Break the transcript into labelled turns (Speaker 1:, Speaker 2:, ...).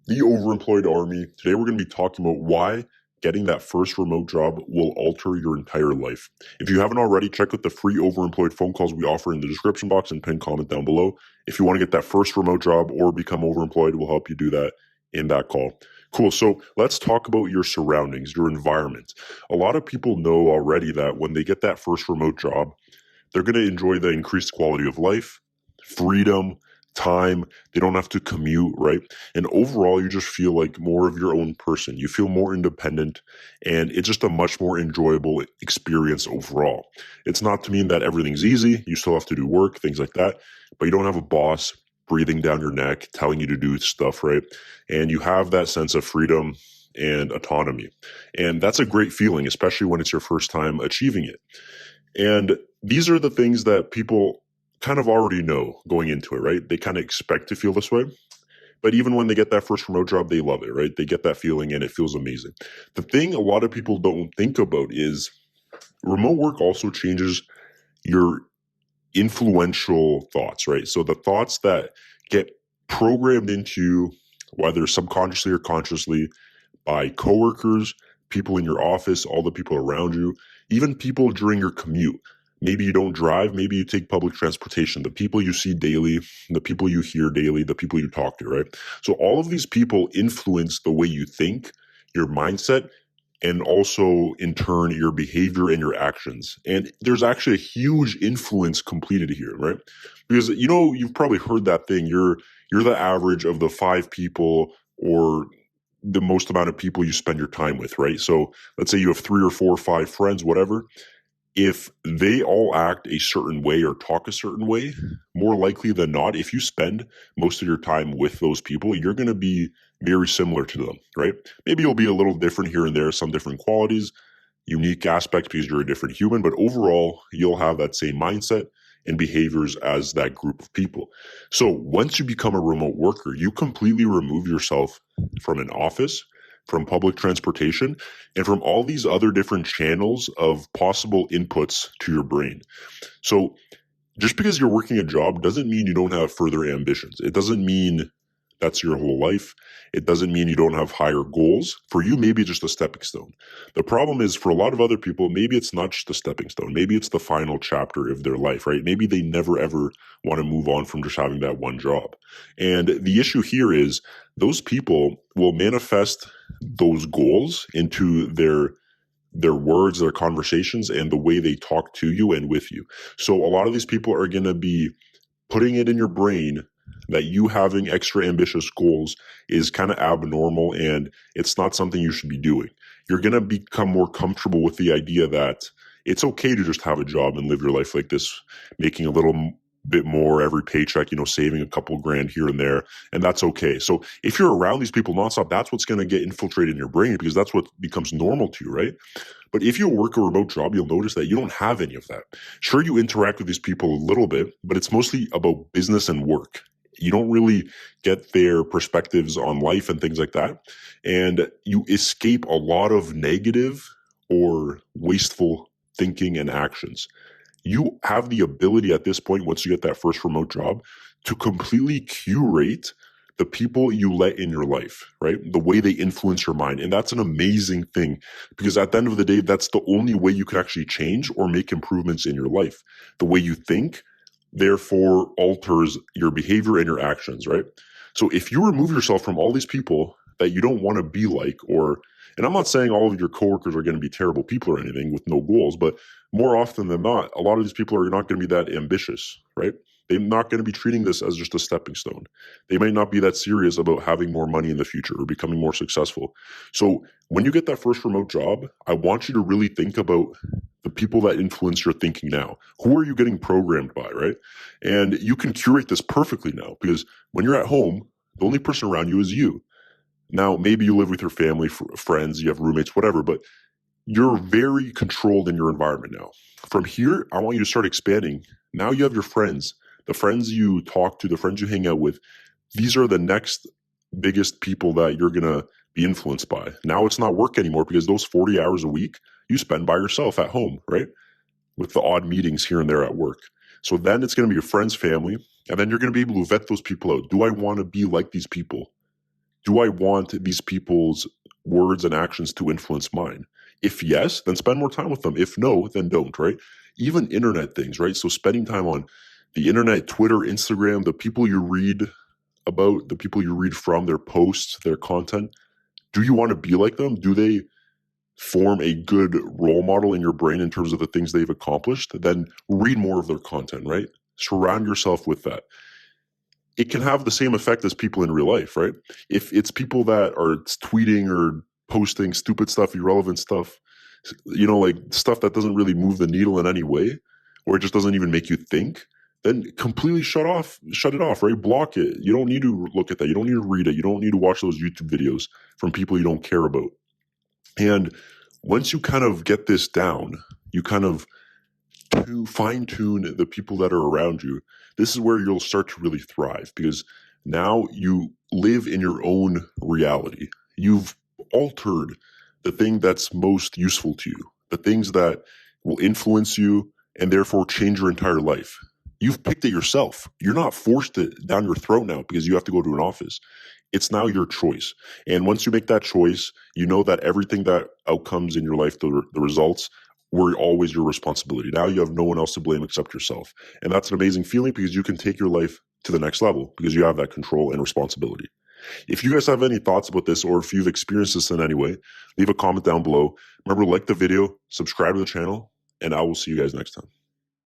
Speaker 1: The overemployed army. Today we're going to be talking about why getting that first remote job will alter your entire life. If you haven't already, check out the free overemployed phone calls we offer in the description box and pinned comment down below. If you want to get that first remote job or become overemployed, we'll help you do that in that call. Cool. So let's talk about your surroundings, your environment. A lot of people know already that when they get that first remote job, they're going to enjoy the increased quality of life, freedom, time. They don't have to commute, right? And overall, you just feel like more of your own person. You feel more independent, and it's just a much more enjoyable experience overall. It's not to mean that everything's easy. You still have to do work, things like that, but you don't have a boss breathing down your neck, telling you to do stuff, right? And you have that sense of freedom and autonomy. And that's a great feeling, especially when it's your first time achieving it. And these are the things that people kind of already know going into it, right? They kind of expect to feel this way. But even when they get that first remote job, they love it, right? They get that feeling and it feels amazing. The thing a lot of people don't think about is remote work also changes your influential thoughts, right? So the thoughts that get programmed into you, whether subconsciously or consciously, by coworkers, people in your office, all the people around you, even people during your commute. Maybe you don't drive, maybe you take public transportation. The people you see daily, the people you hear daily, the people you talk to, right? So all of these people influence the way you think, your mindset, and also in turn your behavior and your actions. And there's actually a huge influence completed here, right? Because you've probably heard that thing, you're the average of the 5 people or the most amount of people you spend your time with, right? So let's say you have 3 or 4 or 5 friends, whatever. If they all act a certain way or talk a certain way, more likely than not, if you spend most of your time with those people, you're going to be very similar to them, right? Maybe you'll be a little different here and there, some different qualities, unique aspects because you're a different human, but overall, you'll have that same mindset and behaviors as that group of people. So once you become a remote worker, you completely remove yourself from an office, from public transportation, and from all these other different channels of possible inputs to your brain. So just because you're working a job doesn't mean you don't have further ambitions. It doesn't mean that's your whole life. It doesn't mean you don't have higher goals. For you, maybe it's just a stepping stone. The problem is for a lot of other people, maybe it's not just a stepping stone. Maybe it's the final chapter of their life, right? Maybe they never ever want to move on from just having that one job. And the issue here is those people will manifest those goals into their words, their conversations, and the way they talk to you and with you. So a lot of these people are going to be putting it in your brain that you having extra ambitious goals is kind of abnormal and it's not something you should be doing. You're going to become more comfortable with the idea that it's okay to just have a job and live your life like this, making a little bit more every paycheck, saving a couple grand here and there, and that's okay. So if you're around these people nonstop, that's what's going to get infiltrated in your brain because that's what becomes normal to you, right? But if you work a remote job, you'll notice that you don't have any of that. Sure, you interact with these people a little bit, but it's mostly about business and work. You don't really get their perspectives on life and things like that. And you escape a lot of negative or wasteful thinking and actions. You have the ability at this point, once you get that first remote job, to completely curate the people you let in your life, right? The way they influence your mind. And that's an amazing thing because at the end of the day, that's the only way you can actually change or make improvements in your life. The way you think, therefore, alters your behavior and your actions, right? So if you remove yourself from all these people that you don't want to be like, and I'm not saying all of your coworkers are going to be terrible people or anything with no goals, but more often than not, a lot of these people are not going to be that ambitious, right? They're not going to be treating this as just a stepping stone. They might not be that serious about having more money in the future or becoming more successful. So when you get that first remote job, I want you to really think about the people that influence your thinking now. Who are you getting programmed by, right? And you can curate this perfectly now because when you're at home, the only person around you is you. Now, maybe you live with your family, friends, you have roommates, whatever, but you're very controlled in your environment now. From here, I want you to start expanding. Now you have your friends, the friends you talk to, the friends you hang out with. These are the next biggest people that you're going to be influenced by. Now it's not work anymore because those 40 hours a week you spend by yourself at home, right? With the odd meetings here and there at work. So then it's going to be your friends, family, and then you're going to be able to vet those people out. Do I want to be like these people? Do I want these people's words and actions to influence mine? If yes, then spend more time with them. If no, then don't, right? Even internet things, right? So spending time on the internet, Twitter, Instagram, the people you read about, the people you read from, their posts, their content, do you want to be like them? Do they form a good role model in your brain in terms of the things they've accomplished? Then read more of their content, right? Surround yourself with that. It can have the same effect as people in real life, right? If it's people that are tweeting or posting stupid stuff, irrelevant stuff, like stuff that doesn't really move the needle in any way, or it just doesn't even make you think, then completely shut it off, right? Block it. You don't need to look at that. You don't need to read it. You don't need to watch those YouTube videos from people you don't care about. And once you kind of get this down, you kind of to fine tune the people that are around you, this is where you'll start to really thrive, because now you live in your own reality. You've altered the thing that's most useful to you, the things that will influence you and therefore change your entire life. You've picked it yourself. You're not forced it down your throat now because you have to go to an office. It's now your choice. And once you make that choice, you know that everything that outcomes in your life, the results, were always your responsibility. Now you have no one else to blame except yourself. And that's an amazing feeling because you can take your life to the next level because you have that control and responsibility. If you guys have any thoughts about this, or if you've experienced this in any way, leave a comment down below. Remember, like the video, subscribe to the channel, and I will see you guys next time.